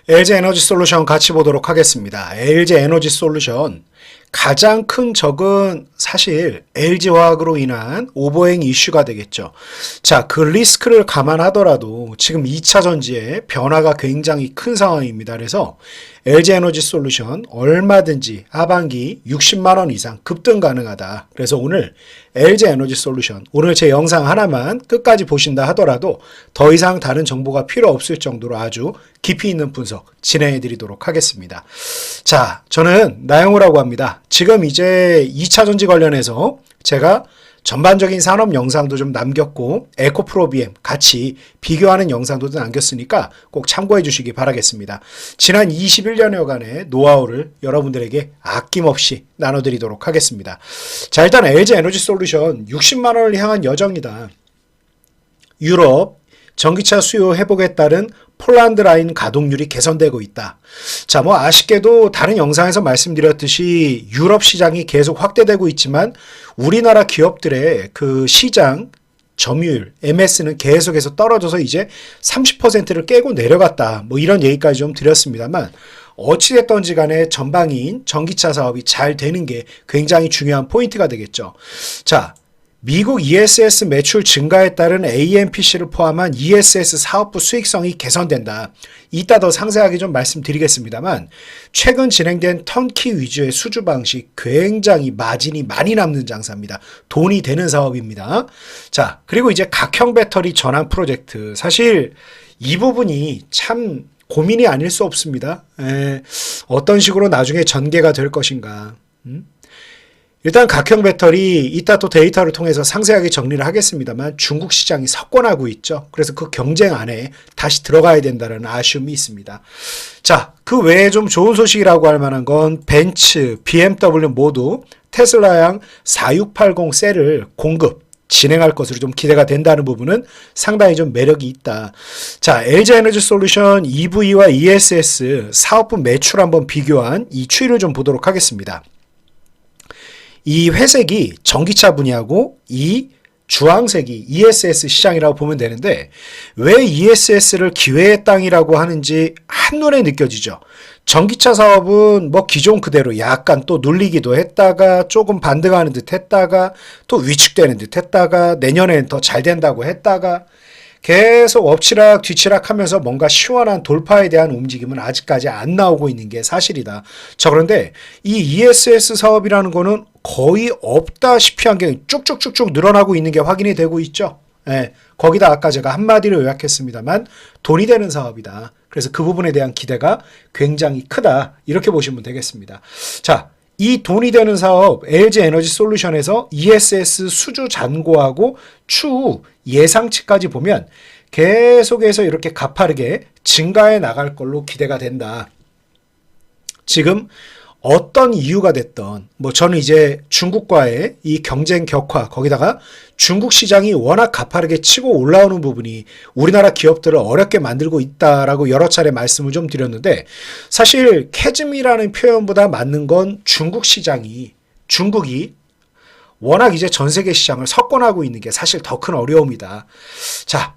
LG 에너지 솔루션 같이 보도록 하겠습니다. LG 에너지 솔루션 가장 큰 적은 사실 LG화학으로 인한 오버행 이슈가 되겠죠. 자, 그 리스크를 감안하더라도 지금 2차 전지의 변화가 굉장히 큰 상황입니다. 그래서 LG 에너지 솔루션 얼마든지 하반기 60만 원 이상 급등 가능하다. 그래서 오늘 LG 에너지 솔루션 오늘 제 영상 하나만 끝까지 보신다 하더라도 더 이상 다른 정보가 필요 없을 정도로 아주 깊이 있는 분석 진행해 드리도록 하겠습니다. 자, 저는 나영우라고 합니다. 지금 이제 2차 전지 관련해서 제가 전반적인 산업 영상도 좀 남겼고 에코프로비엠 같이 비교하는 영상도 남겼으니까 꼭 참고해 주시기 바라겠습니다. 지난 21년여간의 노하우를 여러분들에게 아낌없이 나눠드리도록 하겠습니다. 자, 일단 LG 에너지 솔루션 60만 원을 향한 여정이다. 유럽 전기차 수요 회복에 따른 폴란드 라인 가동률이 개선되고 있다. 자, 뭐 아쉽게도 다른 영상에서 말씀드렸듯이 유럽 시장이 계속 확대되고 있지만 우리나라 기업들의 그 시장 점유율 MS는 계속해서 떨어져서 이제 30%를 깨고 내려갔다. 뭐 이런 얘기까지 좀 드렸습니다만 어찌됐던지 간에 전방위인 전기차 사업이 잘 되는 게 굉장히 중요한 포인트가 되겠죠. 자, 미국 ESS 매출 증가에 따른 AMPC를 포함한 ESS 사업부 수익성이 개선된다. 이따 더 상세하게 좀 말씀드리겠습니다만 최근 진행된 턴키 위주의 수주 방식 굉장히 마진이 많이 남는 장사입니다. 돈이 되는 사업입니다. 자, 그리고 이제 각형 배터리 전환 프로젝트. 사실 이 부분이 참 고민이 아닐 수 없습니다. 어떤 식으로 나중에 전개가 될 것인가. 일단 각형 배터리 이따 또 데이터를 통해서 상세하게 정리를 하겠습니다만 중국 시장이 석권하고 있죠. 그래서 그 경쟁 안에 다시 들어가야 된다는 아쉬움이 있습니다. 자, 그 외에 좀 좋은 소식이라고 할 만한 건 벤츠, BMW 모두 테슬라양 4680 셀을 공급 진행할 것으로 좀 기대가 된다는 부분은 상당히 좀 매력이 있다. 자, LG 에너지 솔루션 EV와 ESS 사업부 매출 한번 비교한 이 추이를 좀 보도록 하겠습니다. 이 회색이 전기차 분야고 이 주황색이 ESS 시장이라고 보면 되는데 왜 ESS를 기회의 땅이라고 하는지 한눈에 느껴지죠. 전기차 사업은 뭐 기존 그대로 약간 또 눌리기도 했다가 조금 반등하는 듯 했다가 또 위축되는 듯 했다가 내년엔 더 잘 된다고 했다가 계속 엎치락 뒤치락 하면서 뭔가 시원한 돌파에 대한 움직임은 아직까지 안 나오고 있는 게 사실이다. 자, 그런데 이 ESS 사업이라는 거는 거의 없다시피 한 게 쭉쭉쭉쭉 늘어나고 있는 게 확인이 되고 있죠. 거기다 아까 제가 한마디로 요약했습니다만 돈이 되는 사업이다. 그래서 그 부분에 대한 기대가 굉장히 크다. 이렇게 보시면 되겠습니다. 자, 이 돈이 되는 사업 LG 에너지 솔루션에서 ESS 수주 잔고하고 추후 예상치까지 보면 계속해서 이렇게 가파르게 증가해 나갈 걸로 기대가 된다. 지금 어떤 이유가 됐던 뭐 저는 이제 중국과의 이 경쟁 격화 거기다가 중국 시장이 워낙 가파르게 치고 올라오는 부분이 우리나라 기업들을 어렵게 만들고 있다라고 여러 차례 말씀을 좀 드렸는데 사실 캐즘이라는 표현보다 맞는 건 중국이 워낙 이제 전 세계 시장을 석권하고 있는 게 사실 더 큰 어려움이다. 자,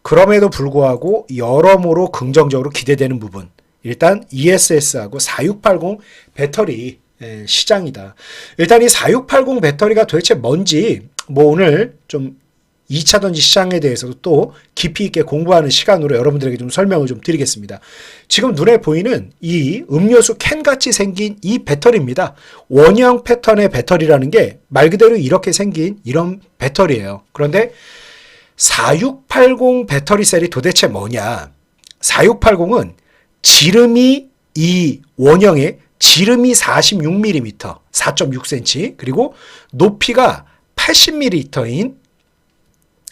그럼에도 불구하고 여러모로 긍정적으로 기대되는 부분. 일단 ESS하고 4680 배터리 시장이다. 일단 이 4680 배터리가 도대체 뭔지 뭐 오늘 좀 2차 전지 시장에 대해서도 또 깊이 있게 공부하는 시간으로 여러분들에게 좀 설명을 좀 드리겠습니다. 지금 눈에 보이는 이 음료수 캔같이 생긴 이 배터리입니다. 원형 패턴의 배터리라는 게 말 그대로 이렇게 생긴 이런 배터리예요. 그런데 4680 배터리 셀이 도대체 뭐냐? 4680은 지름이 이 원형의 지름이 46mm, 4.6cm, 그리고 높이가 80mm인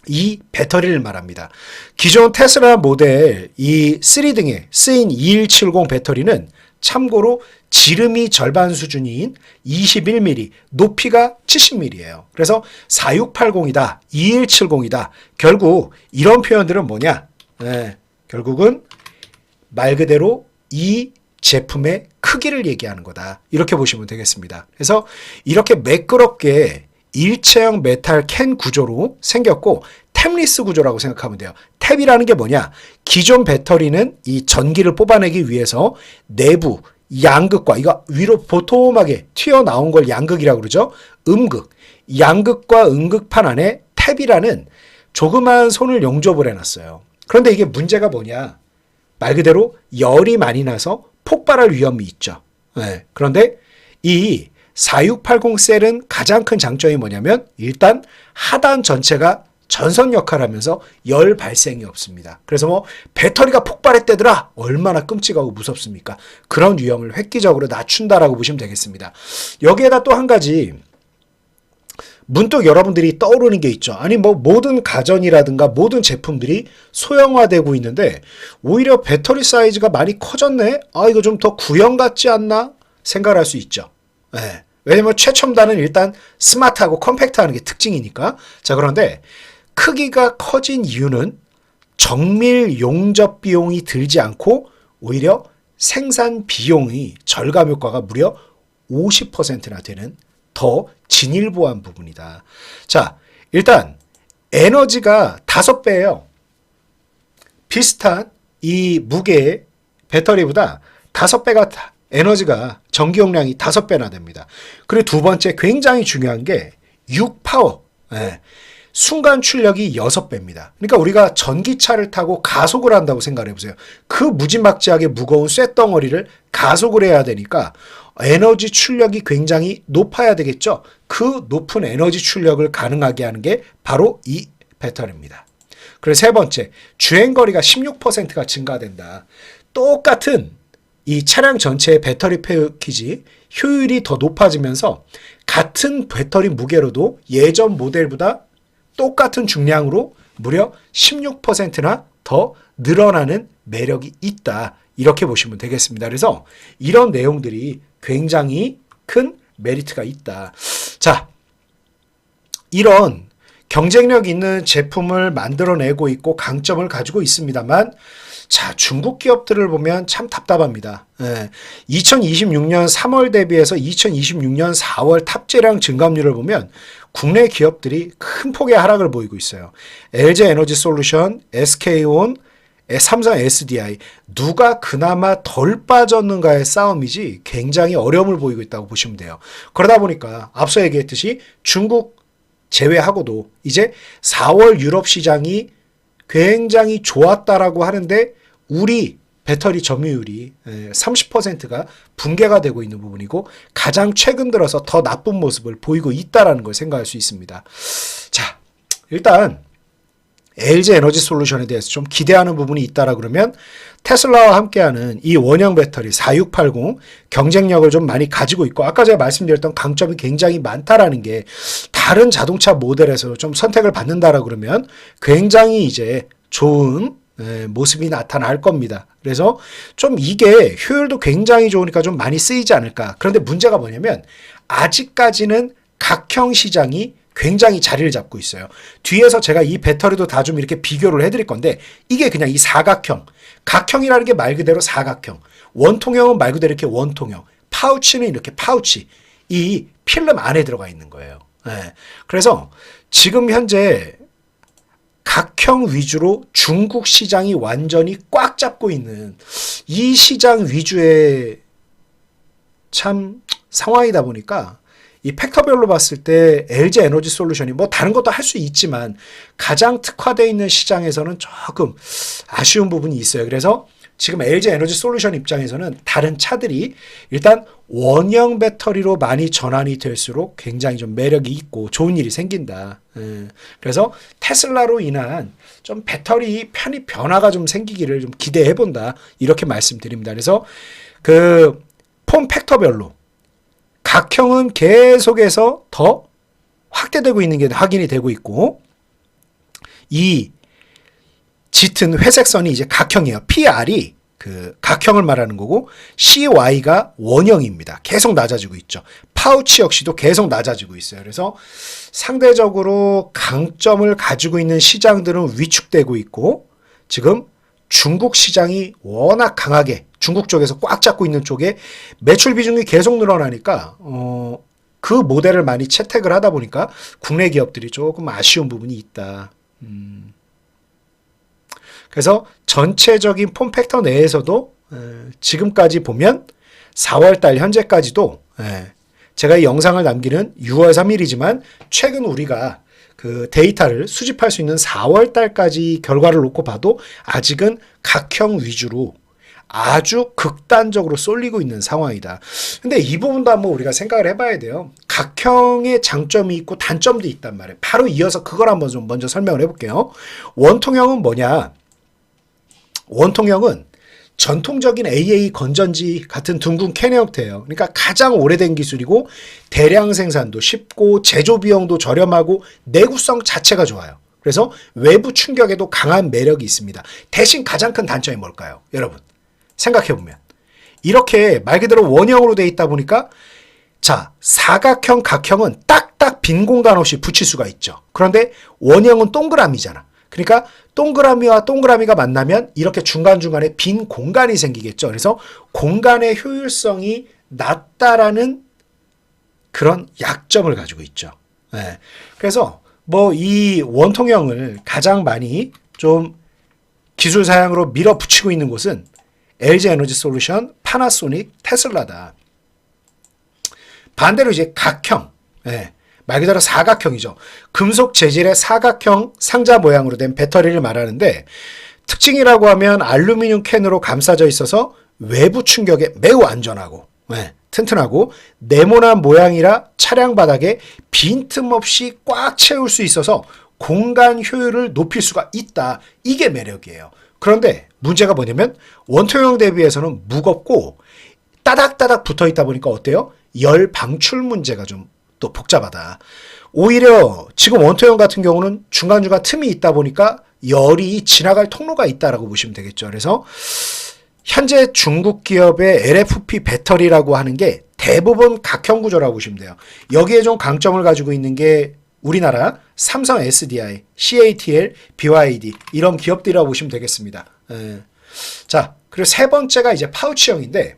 이 배터리를 말합니다. 기존 테슬라 모델 이 3등에 쓰인 2170 배터리는 참고로 지름이 절반 수준인 21mm, 높이가 70mm예요. 그래서 4680이다, 2170이다. 결국 이런 표현들은 뭐냐? 결국은 말 그대로 이 제품의 크기를 얘기하는 거다. 이렇게 보시면 되겠습니다. 그래서 이렇게 매끄럽게 일체형 메탈 캔 구조로 생겼고 템리스 구조라고 생각하면 돼요. 탭이라는 게 뭐냐? 기존 배터리는 이 전기를 뽑아내기 위해서 내부 양극과 이거 위로 보통하게 튀어나온 걸 양극이라고 그러죠. 음극. 양극과 음극판 안에 탭이라는 조그만 손을 용접을 해놨어요. 그런데 이게 문제가 뭐냐? 말 그대로 열이 많이 나서 폭발할 위험이 있죠. 네. 그런데 이 4680 셀은 가장 큰 장점이 뭐냐면 일단 하단 전체가 전선 역할을 하면서 열 발생이 없습니다. 그래서 뭐 배터리가 폭발했대더라 얼마나 끔찍하고 무섭습니까? 그런 위험을 획기적으로 낮춘다라고 보시면 되겠습니다. 여기에다 또 한 가지 문득 여러분들이 떠오르는 게 있죠. 아니 뭐 모든 가전이라든가 모든 제품들이 소형화되고 있는데 오히려 배터리 사이즈가 많이 커졌네? 아 이거 좀 더 구형 같지 않나? 생각을 할 수 있죠. 네. 왜냐면 최첨단은 일단 스마트하고 컴팩트하는 게 특징이니까. 자 그런데 크기가 커진 이유는 정밀 용접 비용이 들지 않고 오히려 생산 비용이 절감 효과가 무려 50%나 되는 더 진일보한 부분이다. 자, 일단 에너지가 5배예요. 비슷한 이 무게의 배터리보다 5배가 에너지가 전기 용량이 5배나 됩니다. 그리고 두 번째 굉장히 중요한 게 6파워. 네. 순간 출력이 6배입니다. 그러니까 우리가 전기차를 타고 가속을 한다고 생각해 보세요. 그 무지막지하게 무거운 쇳덩어리를 가속을 해야 되니까 에너지 출력이 굉장히 높아야 되겠죠. 그 높은 에너지 출력을 가능하게 하는 게 바로 이 배터리입니다. 그리고 세 번째, 주행거리가 16%가 증가된다. 똑같은 이 차량 전체의 배터리 패키지 효율이 더 높아지면서 같은 배터리 무게로도 예전 모델보다 똑같은 중량으로 무려 16%나 더 늘어나는 매력이 있다. 이렇게 보시면 되겠습니다. 그래서 이런 내용들이 굉장히 큰 메리트가 있다. 자, 이런 경쟁력 있는 제품을 만들어내고 있고 강점을 가지고 있습니다만 자, 중국 기업들을 보면 참 답답합니다. 2026년 3월 대비해서 2026년 4월 탑재량 증감률을 보면 국내 기업들이 큰 폭의 하락을 보이고 있어요. LG 에너지 솔루션, SK온, 삼성 SDI 누가 그나마 덜 빠졌는가의 싸움이지 굉장히 어려움을 보이고 있다고 보시면 돼요. 그러다 보니까 앞서 얘기했듯이 중국 제외하고도 이제 4월 유럽 시장이 굉장히 좋았다라고 하는데 우리 배터리 점유율이 30%가 붕괴가 되고 있는 부분이고 가장 최근 들어서 더 나쁜 모습을 보이고 있다는 걸 생각할 수 있습니다. 자, 일단 LG 에너지 솔루션에 대해서 좀 기대하는 부분이 있다라 그러면 테슬라와 함께하는 이 원형 배터리 4680 경쟁력을 좀 많이 가지고 있고 아까 제가 말씀드렸던 강점이 굉장히 많다라는 게 다른 자동차 모델에서 좀 선택을 받는다라 그러면 굉장히 이제 좋은 모습이 나타날 겁니다. 그래서 좀 이게 효율도 굉장히 좋으니까 좀 많이 쓰이지 않을까. 그런데 문제가 뭐냐면 아직까지는 각형 시장이 굉장히 자리를 잡고 있어요. 뒤에서 제가 이 배터리도 다 좀 이렇게 비교를 해드릴 건데 이게 그냥 이 사각형. 각형이라는 게 말 그대로 사각형. 원통형은 말 그대로 이렇게 원통형. 파우치는 이렇게 파우치. 이 필름 안에 들어가 있는 거예요. 그래서 지금 현재 각형 위주로 중국 시장이 완전히 꽉 잡고 있는 이 시장 위주의 참 상황이다 보니까 이 팩터별로 봤을 때 LG 에너지 솔루션이 뭐 다른 것도 할 수 있지만 가장 특화되어 있는 시장에서는 조금 아쉬운 부분이 있어요. 그래서 지금 LG 에너지 솔루션 입장에서는 다른 차들이 일단 원형 배터리로 많이 전환이 될수록 굉장히 좀 매력이 있고 좋은 일이 생긴다. 그래서 테슬라로 인한 좀 배터리 편입 변화가 좀 생기기를 좀 기대해 본다. 이렇게 말씀드립니다. 그래서 그 폼 팩터별로 각형은 계속해서 더 확대되고 있는 게 확인이 되고 있고 이 짙은 회색 선이 이제 각형이에요. PR이 그 각형을 말하는 거고 CY가 원형입니다. 계속 낮아지고 있죠. 파우치 역시도 계속 낮아지고 있어요. 그래서 상대적으로 강점을 가지고 있는 시장들은 위축되고 있고 지금 중국 시장이 워낙 강하게 중국 쪽에서 꽉 잡고 있는 쪽에 매출 비중이 계속 늘어나니까 그 모델을 많이 채택을 하다 보니까 국내 기업들이 조금 아쉬운 부분이 있다. 그래서 전체적인 폼팩터 내에서도 지금까지 보면 4월달 현재까지도 제가 이 영상을 남기는 6월 3일이지만 최근 우리가 그 데이터를 수집할 수 있는 4월달까지 결과를 놓고 봐도 아직은 각형 위주로 아주 극단적으로 쏠리고 있는 상황이다. 근데 이 부분도 한번 우리가 생각을 해봐야 돼요. 각형의 장점이 있고 단점도 있단 말이에요. 바로 이어서 그걸 한번 좀 먼저 설명을 해볼게요. 원통형은 뭐냐? 원통형은 전통적인 AA 건전지 같은 둥근 캔의 형태예요. 그러니까 가장 오래된 기술이고 대량 생산도 쉽고 제조 비용도 저렴하고 내구성 자체가 좋아요. 그래서 외부 충격에도 강한 매력이 있습니다. 대신 가장 큰 단점이 뭘까요? 여러분 생각해보면 이렇게 말 그대로 원형으로 되어 있다 보니까 자 사각형, 각형은 딱딱 빈 공간 없이 붙일 수가 있죠. 그런데 원형은 동그라미잖아. 그러니까 동그라미와 동그라미가 만나면 이렇게 중간중간에 빈 공간이 생기겠죠. 그래서 공간의 효율성이 낮다라는 그런 약점을 가지고 있죠. 네. 그래서 뭐 이 원통형을 가장 많이 좀 기술 사양으로 밀어붙이고 있는 곳은 LG 에너지 솔루션, 파나소닉, 테슬라다. 반대로 이제 각형, 말 그대로 사각형이죠. 금속 재질의 사각형 상자 모양으로 된 배터리를 말하는데 특징이라고 하면 알루미늄 캔으로 감싸져 있어서 외부 충격에 매우 안전하고 튼튼하고 네모난 모양이라 차량 바닥에 빈틈없이 꽉 채울 수 있어서 공간 효율을 높일 수가 있다. 이게 매력이에요. 그런데 문제가 뭐냐면 원통형 대비해서는 무겁고 따닥따닥 붙어 있다 보니까 어때요? 열 방출 문제가 좀 또 복잡하다. 오히려 지금 원통형 같은 경우는 중간중간 틈이 있다 보니까 열이 지나갈 통로가 있다라고 보시면 되겠죠. 그래서 현재 중국 기업의 LFP 배터리라고 하는 게 대부분 각형 구조라고 보시면 돼요. 여기에 좀 강점을 가지고 있는 게 우리나라 삼성 SDI, CATL, BYD 이런 기업들이라고 보시면 되겠습니다. 자, 그리고 세 번째가 이제 파우치형인데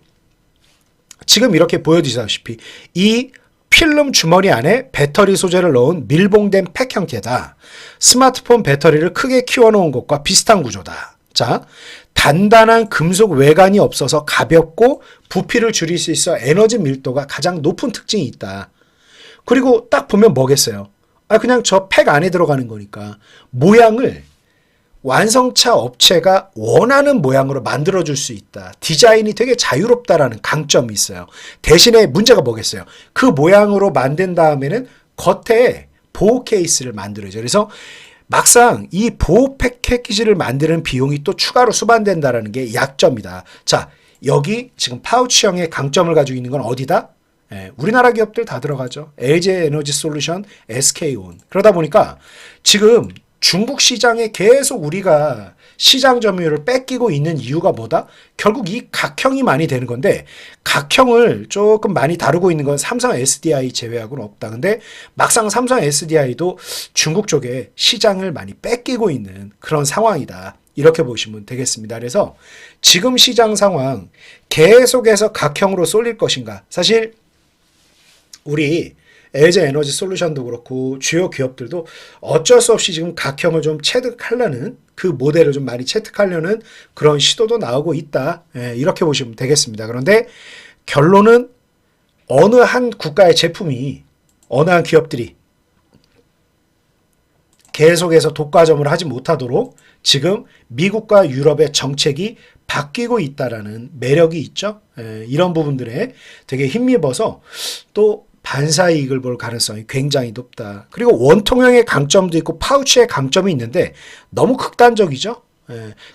지금 이렇게 보여주시다시피 이 필름 주머니 안에 배터리 소재를 넣은 밀봉된 팩 형태다. 스마트폰 배터리를 크게 키워놓은 것과 비슷한 구조다. 자, 단단한 금속 외관이 없어서 가볍고 부피를 줄일 수 있어 에너지 밀도가 가장 높은 특징이 있다. 그리고 딱 보면 뭐겠어요? 그냥 저 팩 안에 들어가는 거니까 모양을 완성차 업체가 원하는 모양으로 만들어줄 수 있다. 디자인이 되게 자유롭다라는 강점이 있어요. 대신에 문제가 뭐겠어요? 그 모양으로 만든 다음에는 겉에 보호 케이스를 만들어야죠. 그래서 막상 이 보호 패키지를 만드는 비용이 또 추가로 수반된다라는 게 약점이다. 자, 여기 지금 파우치형의 강점을 가지고 있는 건 어디다? 우리나라 기업들 다 들어가죠. LG 에너지 솔루션, SK온. 그러다 보니까 지금 중국 시장에 계속 우리가 시장 점유율을 뺏기고 있는 이유가 뭐다? 결국 이 각형이 많이 되는 건데 각형을 조금 많이 다루고 있는 건 삼성 SDI 제외하고는 없다. 근데 막상 삼성 SDI도 중국 쪽에 시장을 많이 뺏기고 있는 그런 상황이다. 이렇게 보시면 되겠습니다. 그래서 지금 시장 상황 계속해서 각형으로 쏠릴 것인가? 사실 우리 LG 에너지 솔루션도 그렇고 주요 기업들도 어쩔 수 없이 지금 각형을 좀 체득하려는 그 모델을 좀 많이 체득하려는 그런 시도도 나오고 있다. 이렇게 보시면 되겠습니다. 그런데 결론은 어느 한 국가의 제품이 어느 한 기업들이 계속해서 독과점을 하지 못하도록 지금 미국과 유럽의 정책이 바뀌고 있다라는 매력이 있죠. 이런 부분들에 되게 힘입어서 또 반사이익을 볼 가능성이 굉장히 높다. 그리고 원통형의 강점도 있고 파우치의 강점이 있는데 너무 극단적이죠.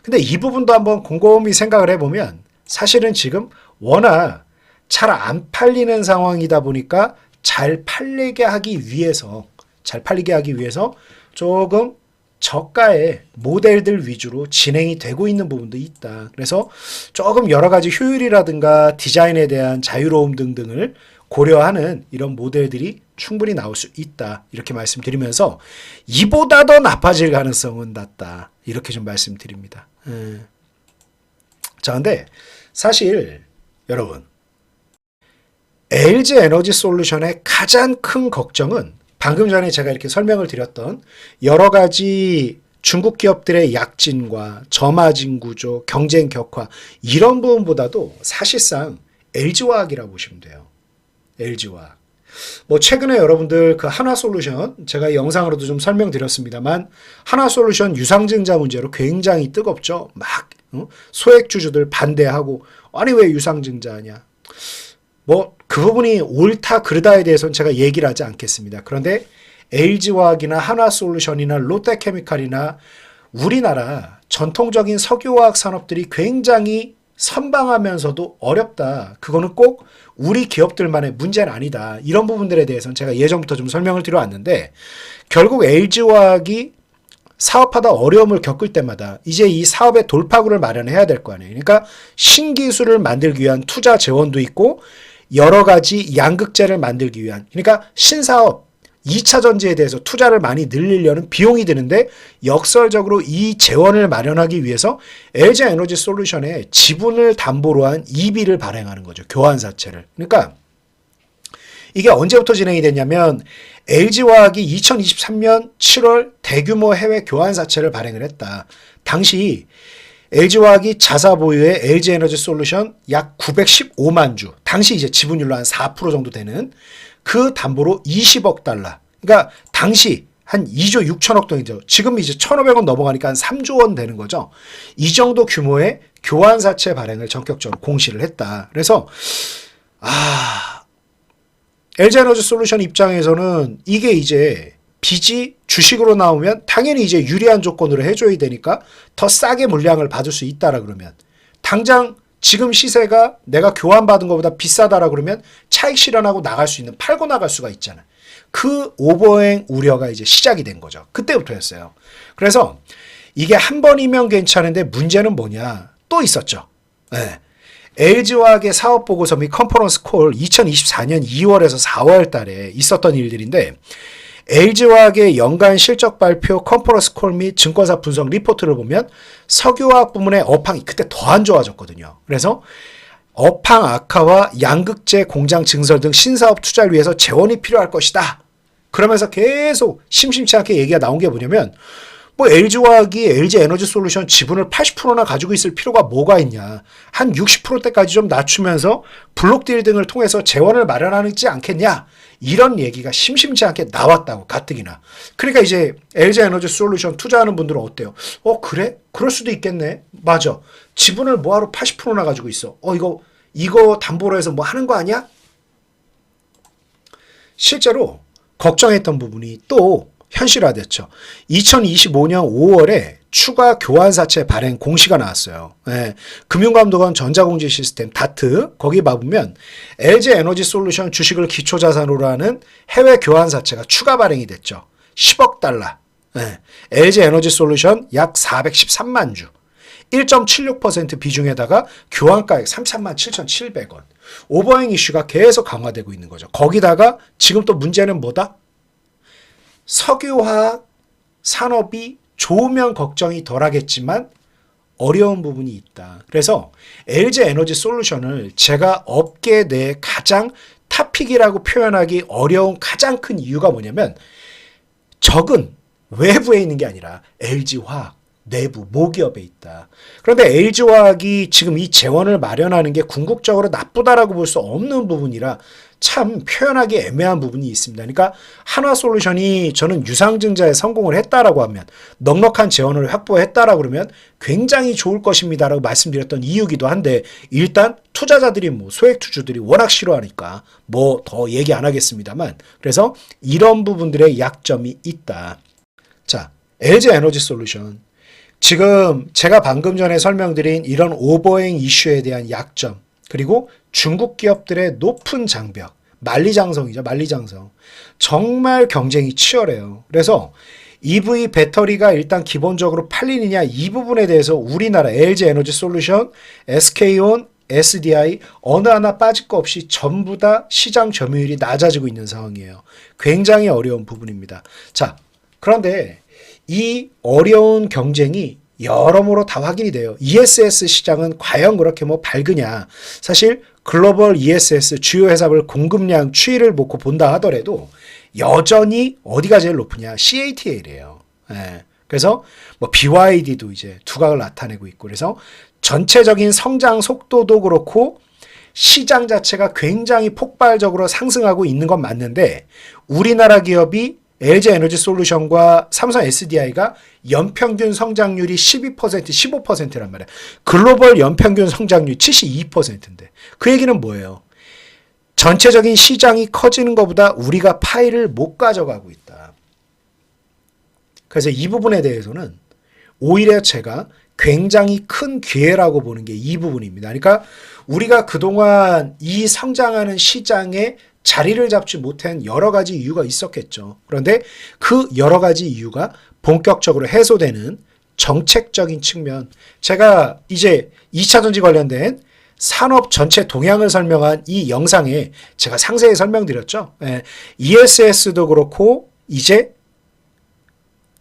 근데 이 부분도 한번 곰곰이 생각을 해보면 사실은 지금 워낙 잘 안 팔리는 상황이다 보니까 잘 팔리게 하기 위해서 조금 저가의 모델들 위주로 진행이 되고 있는 부분도 있다. 그래서 조금 여러 가지 효율이라든가 디자인에 대한 자유로움 등등을 고려하는 이런 모델들이 충분히 나올 수 있다. 이렇게 말씀드리면서 이보다 더 나빠질 가능성은 낮다. 이렇게 좀 말씀드립니다. 자, 근데 사실 여러분 LG 에너지 솔루션의 가장 큰 걱정은 방금 전에 제가 이렇게 설명을 드렸던 여러 가지 중국 기업들의 약진과 저마진 구조, 경쟁 격화 이런 부분보다도 사실상 LG화학이라고 보시면 돼요. LG화학. 뭐 최근에 여러분들 그 한화솔루션 제가 영상으로도 좀 설명드렸습니다만 한화솔루션 유상증자 문제로 굉장히 뜨겁죠. 막 소액주주들 반대하고 아니 왜 유상증자하냐. 뭐 그 부분이 옳다 그르다에 대해서는 제가 얘기를 하지 않겠습니다. 그런데 LG화학이나 한화솔루션이나 롯데케미칼이나 우리나라 전통적인 석유화학 산업들이 굉장히 선방하면서도 어렵다. 그거는 꼭 우리 기업들만의 문제는 아니다. 이런 부분들에 대해서는 제가 예전부터 좀 설명을 드려왔는데 결국 LG화학이 사업하다 어려움을 겪을 때마다 이제 이 사업의 돌파구를 마련해야 될 거 아니에요. 그러니까 신기술을 만들기 위한 투자 재원도 있고 여러 가지 양극재를 만들기 위한 그러니까 신사업 2차 전지에 대해서 투자를 많이 늘리려는 비용이 드는데 역설적으로 이 재원을 마련하기 위해서 LG에너지솔루션에 지분을 담보로 한 EB를 발행하는 거죠. 교환사채를. 그러니까 이게 언제부터 진행이 됐냐면 LG화학이 2023년 7월 대규모 해외 교환사채를 발행을 했다. 당시 LG화학이 자사 보유의 LG에너지솔루션 약 915만 주, 당시 이제 지분율로 한 4% 정도 되는 그 담보로 20억 달러. 그러니까 당시 한 2조 6천억 돈이죠. 지금 이제 1,500원 넘어가니까 한 3조 원 되는 거죠. 이 정도 규모의 교환사채 발행을 전격적으로 공시를 했다. 그래서 LG에너지솔루션 입장에서는 이게 이제 빚이 주식으로 나오면 당연히 이제 유리한 조건으로 해줘야 되니까 더 싸게 물량을 받을 수 있다라 그러면 당장 지금 시세가 내가 교환받은 것보다 비싸다라 그러면 차익 실현하고 나갈 수 있는 팔고 나갈 수가 있잖아요. 그 오버행 우려가 이제 시작이 된 거죠. 그때부터였어요. 그래서 이게 한 번이면 괜찮은데 문제는 뭐냐 또 있었죠. 네. LG화학의 사업보고서 및 컨퍼런스 콜 2024년 2월에서 4월 달에 있었던 일들인데 LG화학의 연간 실적 발표 컨퍼런스 콜 및 증권사 분석 리포트를 보면 석유화학 부문의 업황이 그때 더 안 좋아졌거든요. 그래서 업황 악화와 양극재 공장 증설 등 신사업 투자를 위해서 재원이 필요할 것이다. 그러면서 계속 심심치 않게 얘기가 나온 게 뭐냐면 뭐 LG화학이 LG에너지솔루션 지분을 80%나 가지고 있을 필요가 뭐가 있냐. 한 60%대까지 좀 낮추면서 블록딜 등을 통해서 재원을 마련하지 않겠냐. 이런 얘기가 심심치 않게 나왔다고 가뜩이나. 그러니까 이제 LG에너지솔루션 투자하는 분들은 어때요? 그래? 그럴 수도 있겠네. 맞아. 지분을 뭐하러 80%나 가지고 있어. 이거 담보로 해서 뭐 하는 거 아니야? 실제로 걱정했던 부분이 또 현실화됐죠. 2025년 5월에 추가 교환사채 발행 공시가 나왔어요. 네. 금융감독원 전자공지시스템 다트 거기 봐보면 LG에너지솔루션 주식을 기초자산으로 하는 해외 교환사채가 추가 발행이 됐죠. 10억 달러. 네. LG에너지솔루션 약 413만 주. 1.76% 비중에다가 교환가액 33만 7,700원. 오버행 이슈가 계속 강화되고 있는 거죠. 거기다가 지금 또 문제는 뭐다? 석유화학 산업이 좋으면 걱정이 덜하겠지만 어려운 부분이 있다. 그래서 LG에너지솔루션을 제가 업계 내 가장 탑픽이라고 표현하기 어려운 가장 큰 이유가 뭐냐면 적은 외부에 있는 게 아니라 LG화학 내부 모기업에 있다. 그런데 LG화학이 지금 이 재원을 마련하는 게 궁극적으로 나쁘다라고 볼 수 없는 부분이라 참 표현하기 애매한 부분이 있습니다. 그러니까 한화솔루션이 저는 유상증자에 성공을 했다라고 하면 넉넉한 재원을 확보했다라고 그러면 굉장히 좋을 것입니다라고 말씀드렸던 이유기도 한데 일단 투자자들이 소액투주들이 워낙 싫어하니까 뭐 더 얘기 안 하겠습니다만 그래서 이런 부분들의 약점이 있다. 자, LG에너지솔루션 지금 제가 방금 전에 설명드린 이런 오버행 이슈에 대한 약점 그리고 중국 기업들의 높은 장벽 만리장성이죠. 만리장성. 정말 경쟁이 치열해요. 그래서 EV 배터리가 일단 기본적으로 팔리느냐 이 부분에 대해서 우리나라 LG에너지솔루션, SK온, SDI 어느 하나 빠질 거 없이 전부 다 시장 점유율이 낮아지고 있는 상황이에요. 굉장히 어려운 부분입니다. 자, 그런데 이 어려운 경쟁이 여러모로 다 확인이 돼요. ESS 시장은 과연 그렇게 밝으냐. 사실 글로벌 ESS 주요 회사별 공급량 추이를 놓고 본다 하더라도 여전히 어디가 제일 높으냐. CATL이에요. 예. 그래서 뭐 BYD도 이제 두각을 나타내고 있고 그래서 전체적인 성장 속도도 그렇고 시장 자체가 굉장히 폭발적으로 상승하고 있는 건 맞는데 우리나라 기업이 LG 에너지 솔루션과 삼성 SDI가 연평균 성장률이 12%, 15%란 말이야. 글로벌 연평균 성장률 72%인데 그 얘기는 뭐예요? 전체적인 시장이 커지는 것보다 우리가 파이를 못 가져가고 있다. 그래서 이 부분에 대해서는 오히려 제가 굉장히 큰 기회라고 보는 게 이 부분입니다. 그러니까 우리가 그동안 이 성장하는 시장에 자리를 잡지 못한 여러 가지 이유가 있었겠죠. 그런데 그 여러 가지 이유가 본격적으로 해소되는 정책적인 측면. 제가 이제 2차전지 관련된 산업 전체 동향을 설명한 이 영상에 제가 상세히 설명드렸죠. ESS도 그렇고 이제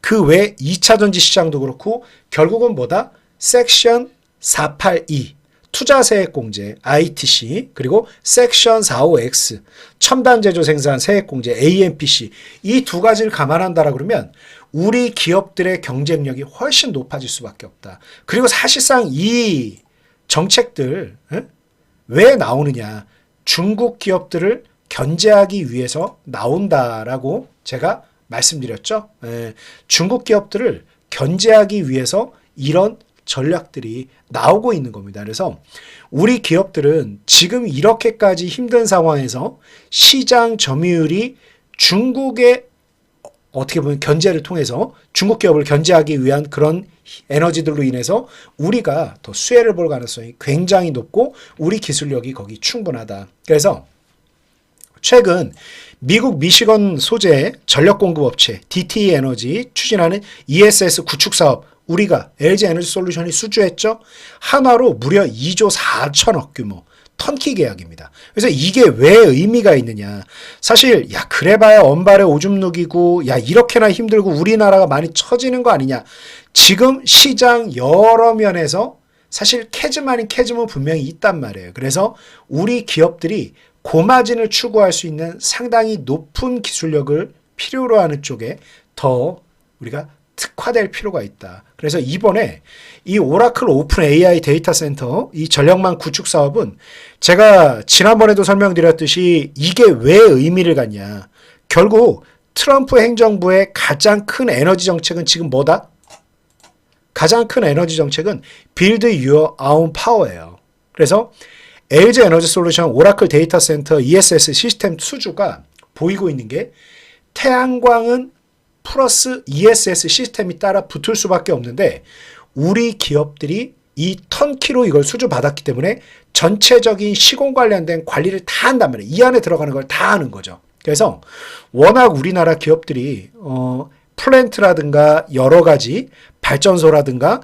그 외 2차전지 시장도 그렇고 결국은 뭐다? 섹션 482 투자세액공제 ITC 그리고 섹션 45X 첨단 제조 생산 세액공제 AMPC 이 두 가지를 감안한다라 그러면 우리 기업들의 경쟁력이 훨씬 높아질 수밖에 없다. 그리고 사실상 이 정책들 왜 나오느냐? 중국 기업들을 견제하기 위해서 나온다라고 제가 말씀드렸죠. 중국 기업들을 견제하기 위해서 이런 전략들이 나오고 있는 겁니다. 그래서 우리 기업들은 지금 이렇게까지 힘든 상황에서 시장 점유율이 중국의 어떻게 보면 견제를 통해서 중국 기업을 견제하기 위한 그런 에너지들로 인해서 우리가 더 수혜를 볼 가능성이 굉장히 높고 우리 기술력이 거기 충분하다. 그래서 최근 미국 미시건 소재 전력 공급 업체 DTE 에너지 추진하는 ESS 구축 사업 우리가 LG 에너지 솔루션이 수주했죠. 한화로 무려 2조 4천억 규모 턴키 계약입니다. 그래서 이게 왜 의미가 있느냐. 사실 야 그래봐야 언발에 오줌 누기고 야 이렇게나 힘들고 우리나라가 많이 처지는 거 아니냐. 지금 시장 여러 면에서 사실 캐즘 아닌 캐즘은 분명히 있단 말이에요. 그래서 우리 기업들이 고마진을 추구할 수 있는 상당히 높은 기술력을 필요로 하는 쪽에 더 우리가 특화될 필요가 있다. 그래서 이번에 이 오라클 오픈 AI 데이터 센터 이 전력망 구축 사업은 제가 지난번에도 설명드렸듯이 이게 왜 의미를 갖냐. 결국 트럼프 행정부의 가장 큰 에너지 정책은 지금 뭐다? 가장 큰 에너지 정책은 Build Your Own Power예요. 그래서 LG 에너지 솔루션 오라클 데이터 센터 ESS 시스템 수주가 보이고 있는 게 태양광은 플러스 ESS 시스템이 따라 붙을 수밖에 없는데 우리 기업들이 이 턴키로 이걸 수주받았기 때문에 전체적인 시공 관련된 관리를 다 한단 말이에요. 이 안에 들어가는 걸 다 하는 거죠. 그래서 워낙 우리나라 기업들이 플랜트라든가 여러 가지 발전소라든가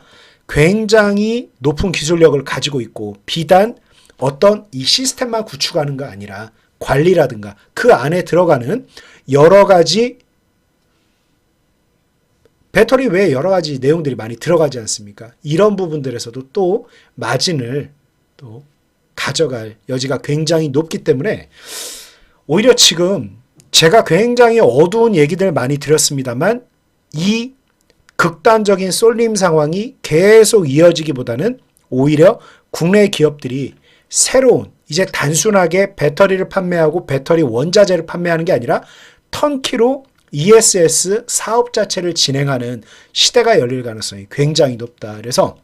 굉장히 높은 기술력을 가지고 있고 비단 어떤 이 시스템만 구축하는 거 아니라 관리라든가 그 안에 들어가는 여러 가지 배터리 외에 여러 가지 내용들이 많이 들어가지 않습니까? 이런 부분들에서도 또 마진을 또 가져갈 여지가 굉장히 높기 때문에 오히려 지금 제가 굉장히 어두운 얘기들 많이 드렸습니다만 이 극단적인 쏠림 상황이 계속 이어지기보다는 오히려 국내 기업들이 새로운 이제 단순하게 배터리를 판매하고 배터리 원자재를 판매하는 게 아니라 턴키로 ESS 사업 자체를 진행하는 시대가 열릴 가능성이 굉장히 높다. 그래서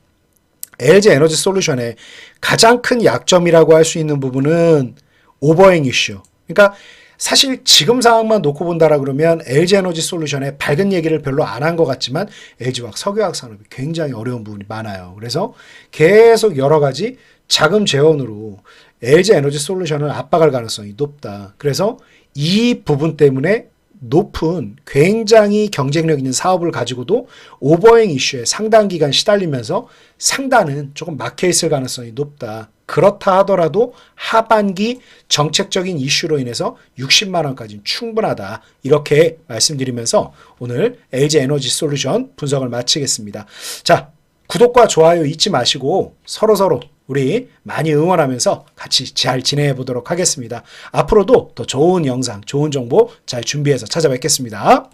LG 에너지 솔루션의 가장 큰 약점이라고 할 수 있는 부분은 오버행 이슈. 그러니까 사실 지금 상황만 놓고 본다라 그러면 LG 에너지 솔루션의 밝은 얘기를 별로 안 한 것 같지만 LG화학 석유화학 산업이 굉장히 어려운 부분이 많아요. 그래서 계속 여러 가지 자금 재원으로 LG 에너지 솔루션을 압박할 가능성이 높다. 그래서 이 부분 때문에 높은 굉장히 경쟁력 있는 사업을 가지고도 오버행 이슈에 상당 기간 시달리면서 상단은 조금 막혀 있을 가능성이 높다. 그렇다 하더라도 하반기 정책적인 이슈로 인해서 60만 원까지는 충분하다. 이렇게 말씀드리면서 오늘 LG 에너지 솔루션 분석을 마치겠습니다. 자, 구독과 좋아요 잊지 마시고 서로서로 우리 많이 응원하면서 같이 잘 지내해 보도록 하겠습니다. 앞으로도 더 좋은 영상, 좋은 정보 잘 준비해서 찾아뵙겠습니다.